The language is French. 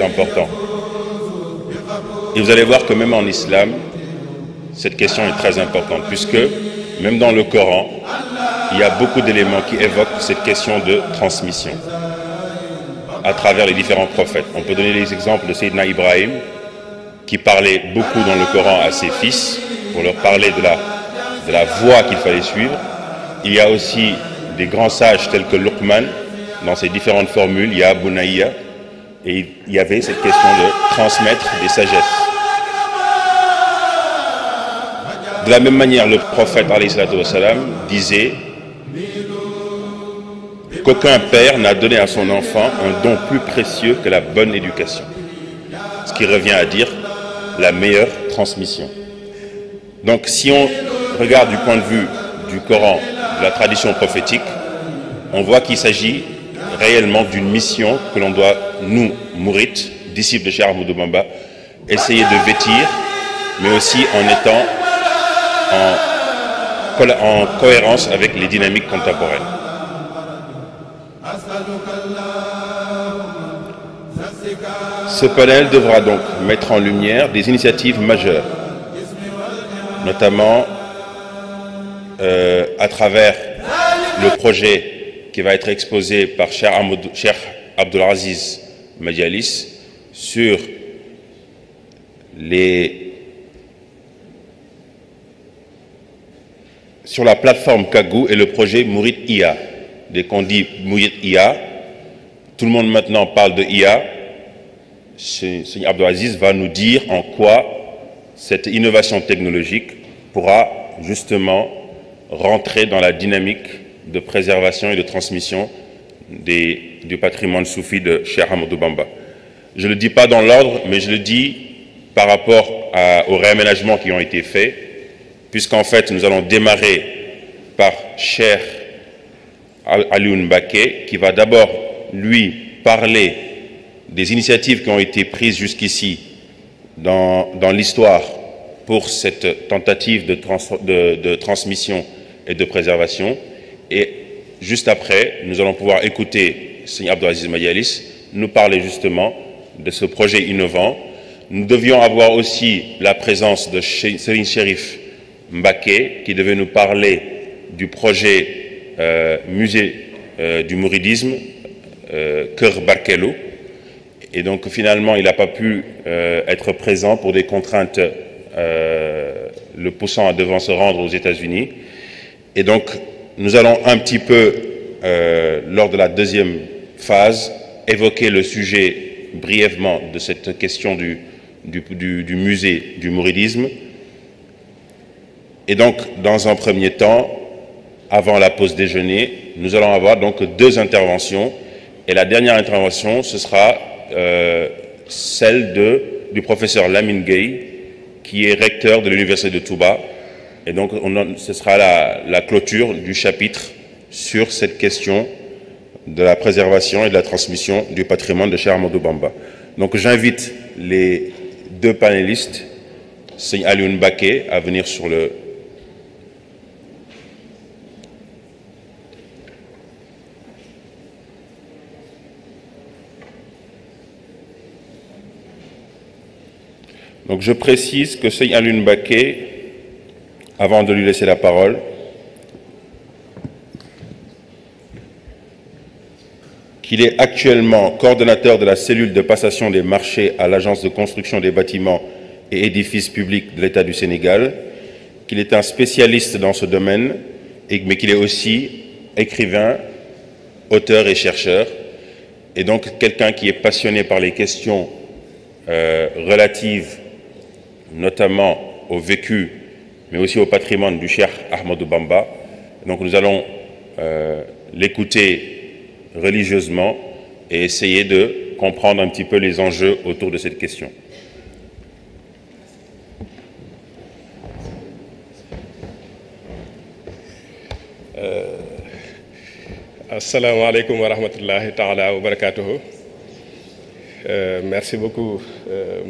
Important. Et vous allez voir que même en islam, cette question est très importante, puisque même dans le Coran, il y a beaucoup d'éléments qui évoquent cette question de transmission à travers les différents prophètes. On peut donner les exemples de Sayyidina Ibrahim, qui parlait beaucoup dans le Coran à ses fils, pour leur parler de la voie qu'il fallait suivre. Il y a aussi des grands sages tels que Luqman, dans ses différentes formules, il y a Bunayya, et il y avait cette question de transmettre des sagesses. De la même manière, le prophète alayhi salatu wassalam disait qu'aucun père n'a donné à son enfant un don plus précieux que la bonne éducation. Ce qui revient à dire la meilleure transmission. Donc si on regarde du point de vue du Coran, de la tradition prophétique, on voit qu'il s'agit réellement d'une mission que l'on doit, nous, mourites, disciples de Cheikh Ahmadou Bamba, essayer de vêtir, mais aussi en étant en cohérence avec les dynamiques contemporaines. Ce panel devra donc mettre en lumière des initiatives majeures, notamment à travers le projet qui va être exposé par Cheikh Abdulaziz Majalis sur la plateforme Kagou et le projet Mourid IA. Dès qu'on dit Mourid IA, tout le monde maintenant parle de IA. Seigneur Abdulaziz va nous dire en quoi cette innovation technologique pourra justement rentrer dans la dynamique de préservation et de transmission du patrimoine soufi de Cheikh Ahmadou Bamba. Je ne le dis pas dans l'ordre, mais je le dis par rapport aux réaménagements qui ont été faits, puisqu'en fait nous allons démarrer par Cheikh Alioune Mbacké, qui va d'abord lui parler des initiatives qui ont été prises jusqu'ici dans l'histoire pour cette tentative de transmission et de préservation. Et juste après, nous allons pouvoir écouter Seigneur Abdulaziz Majalis nous parler justement de ce projet innovant. Nous devions avoir aussi la présence de Serigne Chérif Mbacké, qui devait nous parler du projet musée du mouridisme, Kër Barkelou. Et donc finalement, il n'a pas pu être présent pour des contraintes le poussant à devoir se rendre aux États-Unis. Et donc, nous allons un petit peu, lors de la deuxième phase, évoquer le sujet brièvement de cette question du musée du mouridisme. Et donc, dans un premier temps, avant la pause déjeuner, nous allons avoir donc deux interventions. Et la dernière intervention, ce sera celle du professeur Lamine Gueye, qui est recteur de l'université de Touba. Et donc, ce sera la clôture du chapitre sur cette question de la préservation et de la transmission du patrimoine de Cheikh Ahmadou Bamba. Donc, j'invite les deux panélistes, Seigne Alioune Mbacké, à venir sur le... Donc, je précise que Seigne Alioune Mbacké, avant de lui laisser la parole, qu'il est actuellement coordonnateur de la cellule de passation des marchés à l'Agence de construction des bâtiments et édifices publics de l'État du Sénégal, qu'il est un spécialiste dans ce domaine, mais qu'il est aussi écrivain, auteur et chercheur, et donc quelqu'un qui est passionné par les questions relatives notamment au vécu, mais aussi au patrimoine du Cheikh Ahmadou Bamba. Donc nous allons l'écouter religieusement et essayer de comprendre un petit peu les enjeux autour de cette question. asalaamaaleykum wa rahmatullahi taala wa barakatuhu. Merci beaucoup